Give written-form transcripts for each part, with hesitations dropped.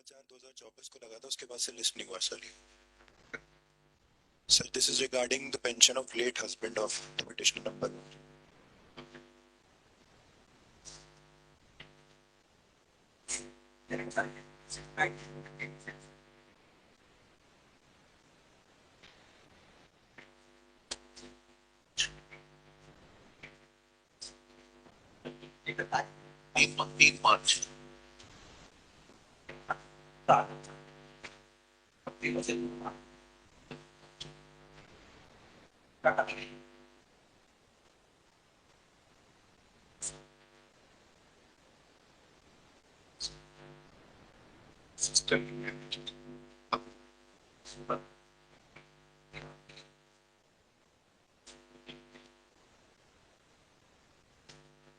2024 को लगा था, उसके बाद से लिस्ट नहीं हुआ सर ये। Sir this is regarding the pension of late husband of the petitioner number. तीन मार्च।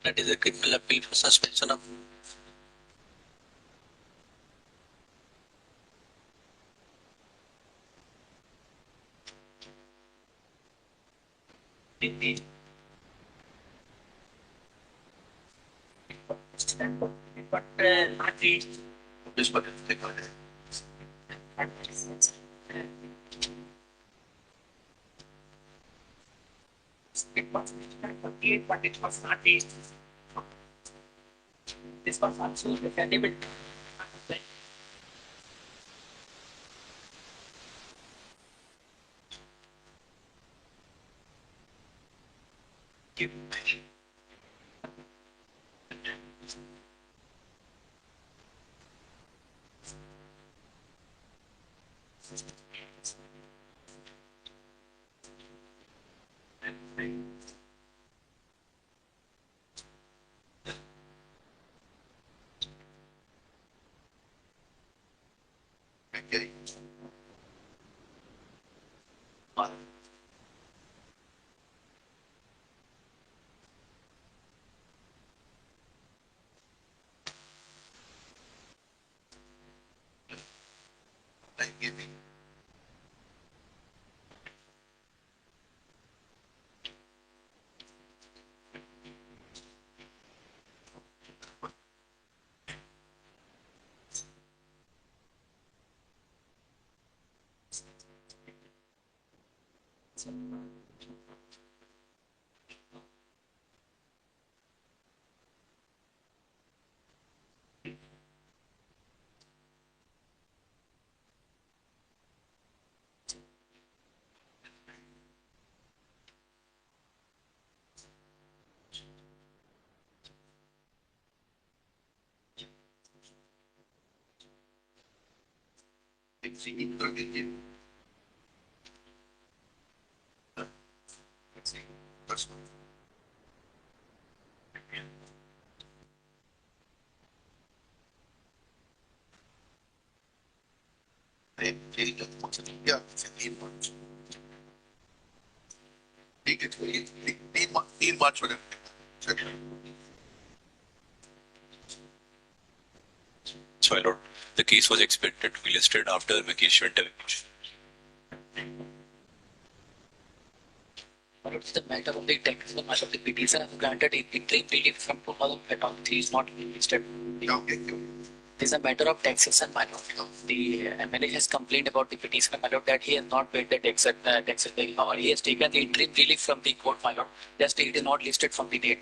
That is a criminal appeal for suspension of the but not the This but take on it. it was 48, but it was not the this was also defendable. Okay. Thank you. Exceeding target. That's one. Yeah, 15 months. Take it. 15 months for them. So, my lord, the case was expected to be listed after vacation intervention. But it's the matter of the text, the matter of the petition has granted interim relief from 2003 is not listed. Okay. It is a matter of taxation, my lord. The MLA has complained about the petitioner, my lord, that he has not paid the taxes, or he has taken the interim relief from the court, my lord. Just it is not listed from the date.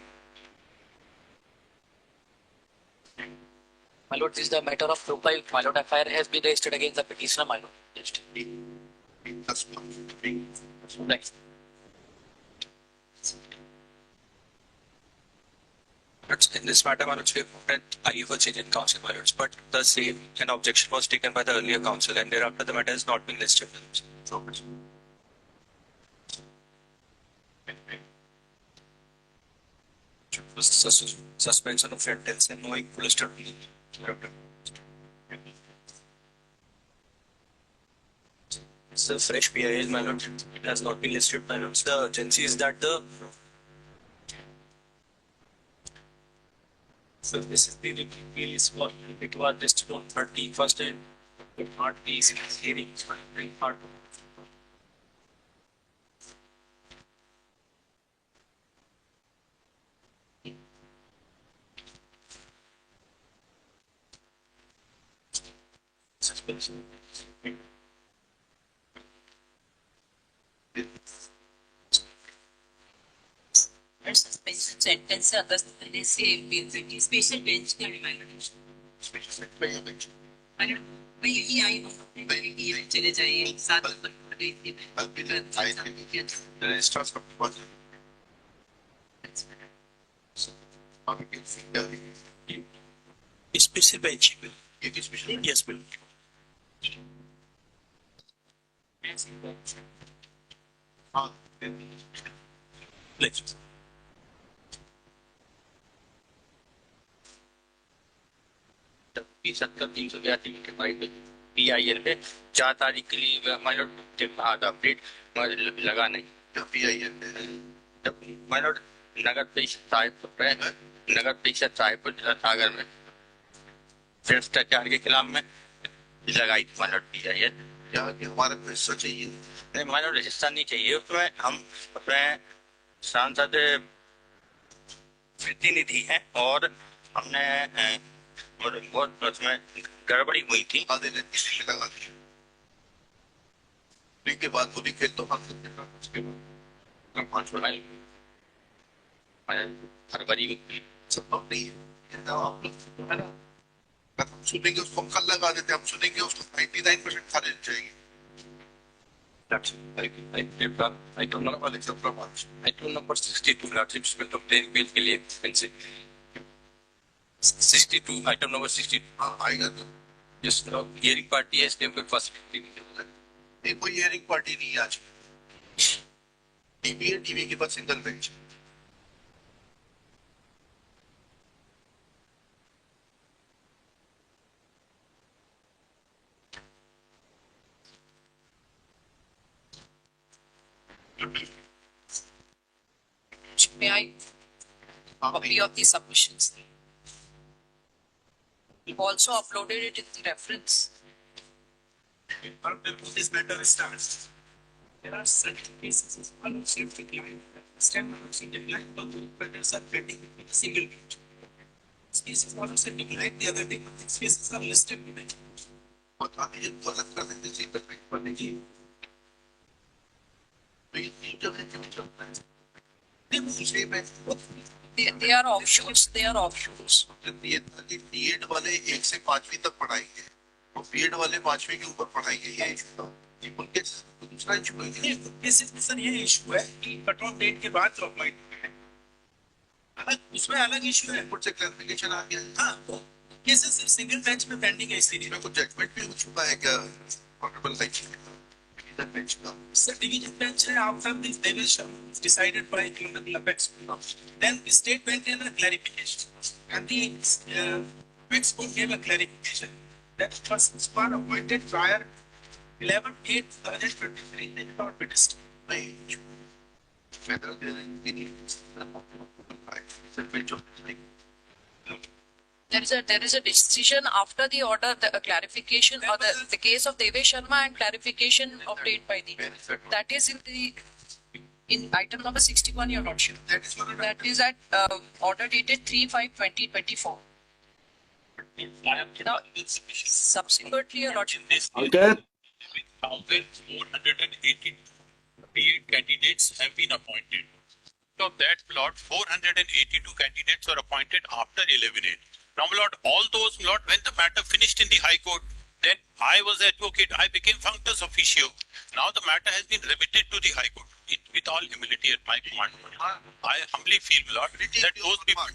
My lord, this is the matter of profile, my lord. FIR has been registered against the petitioner, my lord. Just That's one. right. But in this matter, my lord, we have IE for change in counsel, my lords, but the same an objection was taken by the earlier counsel, and thereafter the matter has not been listed. So, Suspension of sentence and no equal It's a fresh PIL, my lord. It has not been listed, my lords. The urgency is that the so this is the appeal is what it was listed on 31st and it not be hearings, part. Suspension sentence से अगस्त महीने से special bench का reminder मैं यही आई हूँ चले जाइए साथ Special bench. Yes, bill. Let's. PIL पे 4 तारीख के लिए हमारा आधा अपडेट लगा नहीं हमारा नगर परिषद साहिबपुर जिला सागर में भ्रष्टाचार के खिलाफ में लगाई थी हमारा PIL। हमारा पैसा चाहिए नहीं हमारा रजिस्टर नहीं चाहिए उसमें हम उसमें सांसद प्रतिनिधि हैं और हमने बहुत उसमें गड़बड़ी हुई थी आधे दिन किसी में लगा दिया लीग के बाद वो भी खेल तो हम फरवरी संभव नहीं है आप लोग है ना हम सुनेंगे उसको कल लगा देते हम सुनेंगे उसको 99% खा जाएगी I don't know about except for much. I don't know about 62 lordship split of 10 bill के लिए expensive. 62, I don't know about 62. हाँ आएगा तो Just hearing party has came with first. नहीं कोई हियरिंग पार्टी नहीं है आज टीवी है टीवी के पास single bench May I copy of the submissions? We've also uploaded it in the reference. This matter starts. There are certain cases as well of safety decline. Stem decline, but there's a pending with a single bench. This case is also said decline the other day, but these cases are listed in it. और आगे जब गलत कर देते हैं single bench पर नहीं तो ये जब है क्यों चलता है दूसरे bench They are offshoots. They are offshoots. B Ed वाले 1 से 5वीं तक पढ़ाएंगे और बीएड वाले 5वीं के ऊपर पढ़ाएंगे ये इशू उनके दूसरा इशू है केसेस में सर ये इशू है कि कट ऑफ डेट के बाद जो अपॉइंटमेंट है अलग उसमें अलग इशू है कुछ से क्लैरिफिकेशन आ गया हाँ तो केसेस सिर्फ सिंगल बेंच में पेंडिंग है इसलिए इसमें कुछ जजमेंट भी हो चुका है क्या ऑनरेबल डिवीजन बेंच का Sir, division bench after this division decided by the apex court. Then the state went in a clarification, and the apex court gave a clarification that persons were appointed prior 11/8/2023 they did not be disturbed. नहीं whether there is any bench of There is a decision after the order, the clarification or the case of Devesh Sharma and clarification obtained by the. That is in item number 61. You're not sure. that is one That is at order dated 3/5/2024. Now, subsequently, you're not sure. Okay. With 488 candidates have been appointed. So that plot, 482 candidates were appointed after 11/8. Now, my lord, all those, my lord, when the matter finished in the High Court, then I was advocate, I became functus officio. Now the matter has been remitted to the High Court. With all humility at my command, I humbly feel, my lord, that those people.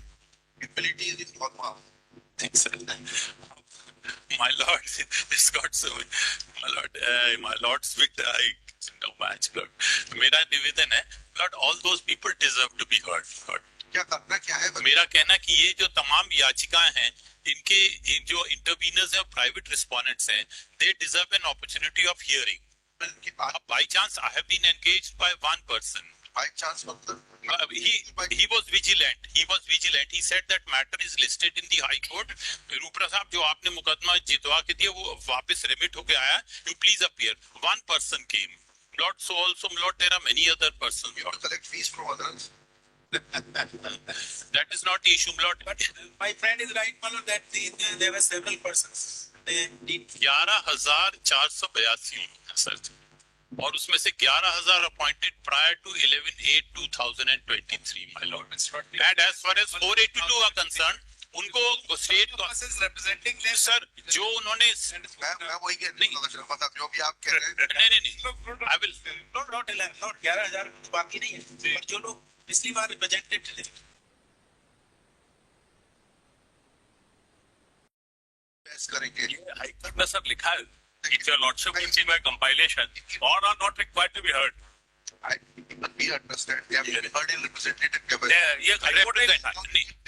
ability is in forma Thanks, sir. My lord, this got so, my lord's with no match, lord. मेरा निवेदन है, lord, all those people deserve to be heard. क्या करना क्या है मेरा कहना कि ये जो तमाम याचिकाएं हैं, इनके जो इंटरवीनर्स हैं, प्राइवेट रिस्पोंडेंट्स हैं, they deserve an opportunity of hearing. By chance, I have been engaged by one person. By chance मतलब He was vigilant. He said that matter is listed in the High Court. Rupra साहब जो आपने मुकदमा जितवा के दिया वो वापस remit होके आया. You please appear. One person came. Lord, so also, Lord, there are many other persons. you have to collect fees from others That is not the issue, Lord. But my friend is right, my lord, that there were several persons. the 11,482 sir, और उसमें से 11,000 appointed prior to 11/8/2023 my lord, and as far as 482 are concern, उनको state representing them. Sir जो उन्होंने मैं वही कहने शर्मा साहब जो भी आप कह रहे हैं नहीं आई विल Not 11,000 बाकी नहीं है, पर जो लोग पिछली बार रिप्रेजेंटेड थे बहस करेंगे हाईकोर्ट में सर लिखा है If your lordship will see my compilation, all are not required to be heard. we understand they have to be heard in representative capacity. Yes, I represent.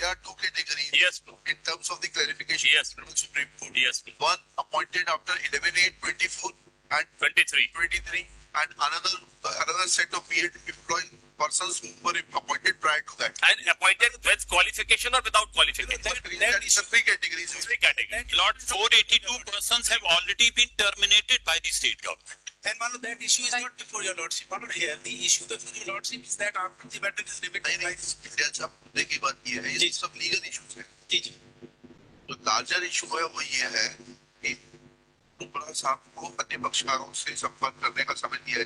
There are two categories Yes, in terms of the clarification Yes. from the Supreme Court. yes, One appointed after 11/8/24 and 23. 23 and another set of paid employee persons who were appointed prior to that. And appointed with qualification or without qualification. That is three categories. Three categories. Lord, 482 persons have already been terminated by the state government. And Manu, that issue is not before your lordship. Manu, here the issue before your lordship is that after the matter is remitted by India सब मुद्दे की बात ये है, ये सब legal issues है. जी जी तो लार्जर इशू है वो ये है कि उपरा साहब को अन्य पक्षकारों से संपर्क करने का समय दिया है.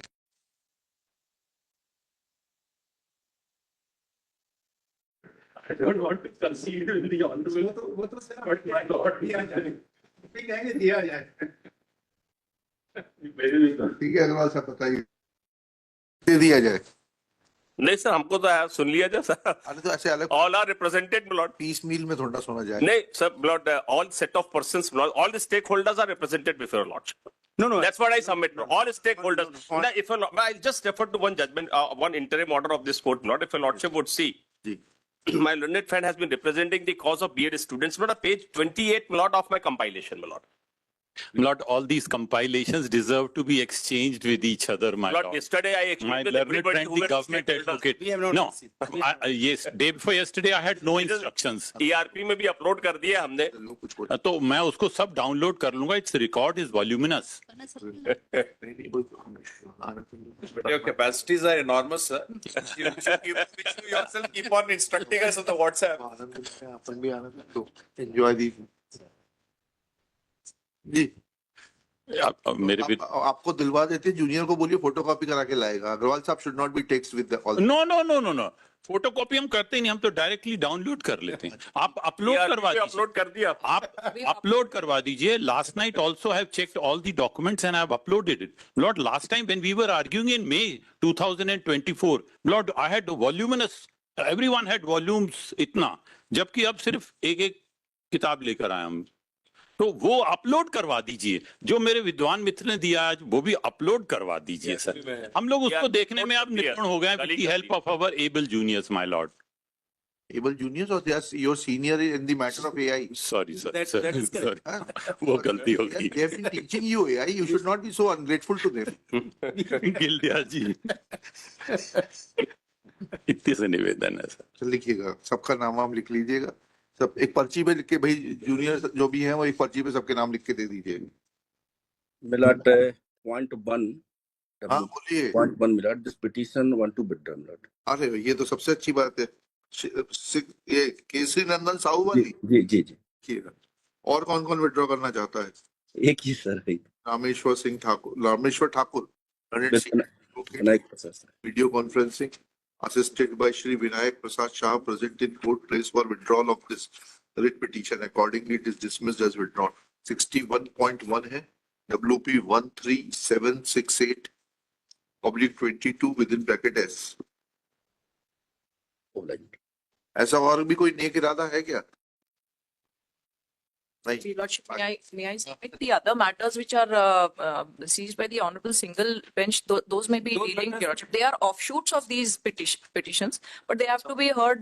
I don't want to concede in the honorable, but my lord, दिया जाए. कहेंगे दिया जाए. ठीक है, अग्रवाल साहब बताइए. दे दिया जाए. नहीं सर, हमको तो यार सुन लिया जाए सर. अरे तो ऐसे अलग All are represented, my lord. Piecemeal में थोड़ा सुना जाए. नहीं sir, my lord, all set of persons, my lord, all the stakeholders are represented before your lordship. No. That's what I submit. All stakeholders. Now, if a, I just refer to one judgment, one interim order of this court, not if a lordship would see. Ji. My learned friend has been representing the cause of BEd students, not a page 28, my lord, of my compilation, my lord. Not all these compilations deserve to be exchanged with each other, my Lord, lord. yesterday I My explained with learned everybody friend, who the were government stakeholders. advocate. We have not No, received. yes, day before yesterday I had no instructions. ERP में भी upload कर दिया हमने. लोग कुछ बोल तो मैं उसको सब डाउनलोड कर लूंगा. Its record is voluminous. Your capacities are enormous, sir. You yourself keep on instructing us on the WhatsApp. अपन भी आनंद लो. Enjoy the. जी. मेरे भी आपको दिलवा देते हैं, जूनियर को बोलिए फोटोकॉपी करा के लाएगा. अग्रवाल साहब should not be text with all. No. Photocopy हम करते ही नहीं, हम तो डायरेक्टली डाउनलोड कर लेते हैं. आप अपलोड करवा दीजिए. अपलोड कर दिया. आप अपलोड करवा दीजिए. Last night also I have checked all the documents and I have uploaded it. Lord, last time when we were arguing in May 2024, Lord, I had voluminous, everyone had volumes इतना, जबकि अब सिर्फ एक किताब लेकर आए हम. तो वो अपलोड करवा दीजिए. जो मेरे विद्वान मित्र ने दिया आज वो भी अपलोड करवा दीजिए सर. हम लोग उसको देखने में अब निपुण हो गए with the help of our able juniors, my lord. Able juniors or just your senior in the matter of AI? Sorry sir, That is correct. वो गलती हो गई. They have been teaching you AI. You should not be so ungrateful to them. गिल्डिया जी, इतने से निवेदन है sir. तो लिखिएगा, सबका नाम वाम लिख लीजिएगा. सब एक पर्ची पे लिख के, भाई जूनियर जो भी हैं वो एक पर्ची पे सबके नाम लिख के दे दीजिएगा. Milord, point one. हाँ बोलिए. Point one, Milord. This petition want to withdraw, Milord. अरे ये तो सबसे अच्छी बात है. ये केसरी नंदन साहू वाली. जी. लिखिएगा. और कौन कौन विड्रॉ करना चाहता है? एक ही सर है. रामेश्वर ठाकुर. विनायक प्रसाद sir. Video conferencing assisted by Shri Vinayak Prasad Shah present in court place for withdrawal of this writ petition. Accordingly, it is dismissed as withdrawn. 61.1 है. WP 13768/22 within bracket S. ऐसा और भी कोई नेक इरादा है क्या? नहीं. Your Lordship, may I submit the other matters which are seized by the Honorable Single Bench? Those may be dealing, Your Lordship. They are offshoots of these petitions, but they have to be heard.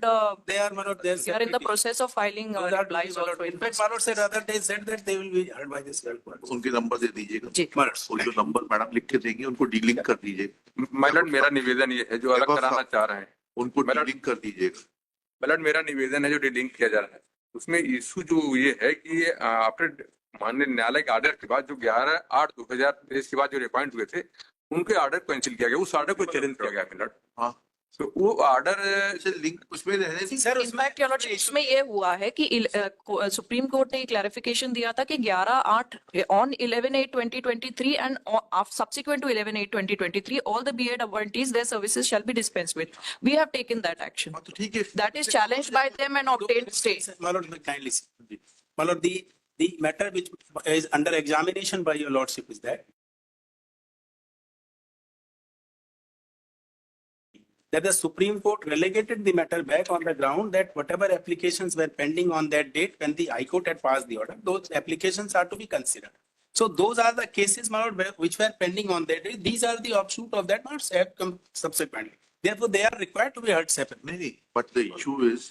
they are Milord, they We are in the process of filing replies also. In fact, Milord said other day said that they will be heard by this court. उनके number दे दीजिएगा. जी. और जो number madam लिख के देंगे उनको delink कर दीजिए. मैलॉर्ड, मेरा निवेदन ये है जो अलग कराना चाह रहे हैं. उनको डीलिंक कर दीजिएगा. मैलॉर्ड, मेरा निवेदन है जो डिलिंक किया जा रहा है उसमें इशू जो ये है कि आफ्टर माननीय न्यायालय के ऑर्डर के बाद जो 11/8/2023 के बाद जो रिअपॉइंट हुए थे उनके ऑर्डर को कैंसिल किया गया. उस ऑर्डर को चैलेंज किया गया. मैलॉर्ड, हाँ तो वो ऑर्डर से लिंक उसमें रहने से सर इनफैक्ट योर लॉर्डशिप इसमें ये हुआ है कि सुप्रीम कोर्ट ने क्लैरिफिकेशन दिया था कि 11/8 on 11/8/2023 and subsequent to 11/8/2023 all the B.Ed appointees their services shall be dispensed with. We have taken that action. तो ठीक है That is challenged by them and obtained stay. My lord, kindly listen. My lord, the matter which is under examination by your lordship is that the Supreme Court relegated the matter back on the ground that whatever applications were pending on that date when the High Court had passed the order, those applications are to be considered. So those are the cases, my lord, which were pending on that date. These are the offshoot of that, my lord, have come subsequently. Therefore, they are required to be heard separately. नहीं, but the issue is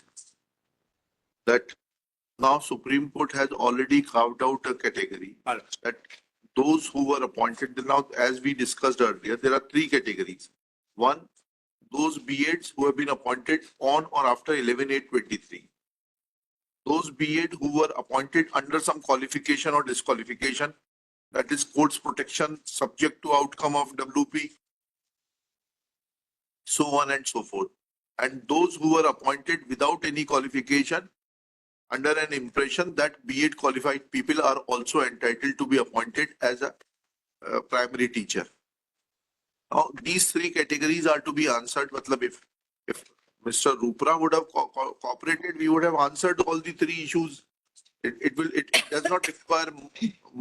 that now Supreme Court has already carved out a category that those who were appointed now, as we discussed earlier, there are three categories. One, those B.Eds who have been appointed on or after 11/8/23. Those B.Ed who were appointed under some qualification or disqualification, that is court's protection subject to outcome of WP, so on and so forth. And those who were appointed without any qualification under an impression that B.Ed qualified people are also entitled to be appointed as a primary teacher. Now, these three categories are to be answered. Matlab, if Mr. Rupra would have cooperated, we would have answered all the three issues. It does not require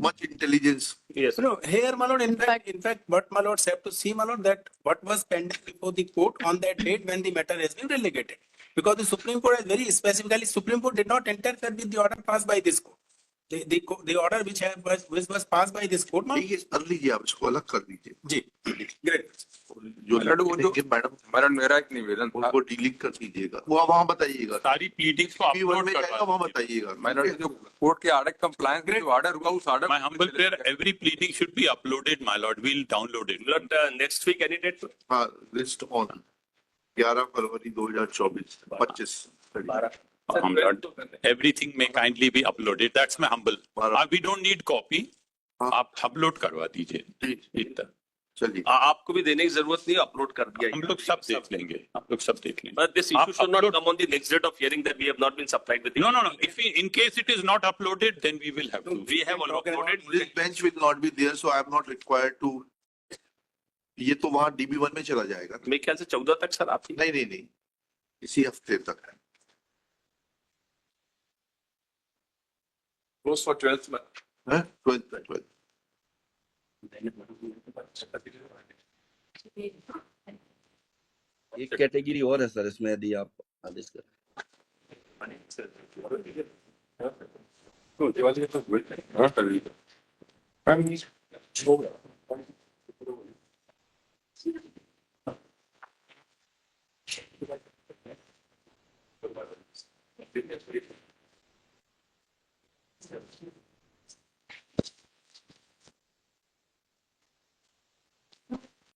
much intelligence. Yes. No, here, my lord, in fact, what my lords have to see, my lord, that what was pending before the court on that date when the matter has been relegated. Because the Supreme Court has very specifically, Supreme Court did not interfere with the order passed by this court. The order which was passed by this court, ठीक है, कर लीजिए आप इसको अलग कर दीजिए. जी, great. जो मैडम मैडम मेरा एक निवेदन था, उनको डीलिंग कर दीजिएगा. वो वहाँ बताइएगा. सारी प्लीडिंग्स को P1 अपलोड में जाएगा, करवा वहाँ बताइएगा. मैडम जो कोर्ट के ऑर्डर कंप्लायंस में जो ऑर्डर हुआ उस order My humble prayer, every pleading should be uploaded, my lord. We'll download it. Not next week, any date? हाँ, list on 11 February 2024 25. Lord, everything may kindly be uploaded. That's my humble. We don't need copy. आप upload करवा दीजिए. इतना. चलिए. आपको भी देने की जरूरत नहीं, अपलोड कर दिया. हम लोग सब देख लेंगे. आप लोग सब देख लेंगे. But this issue should not come on the next date of hearing that we have not been supplied with. No. If in case it is not uploaded, then we will have to. We have all uploaded. This bench will not be there, so I am not required to. ये तो वहाँ DB1 में चला जाएगा. मेरे ख्याल से 14 तक सर आपकी. नहीं. इसी हफ्ते तक है. Goes for 12th में. 12th. एक कैटेगरी और है सर इसमें, यदि आप आदेश करें. हाँ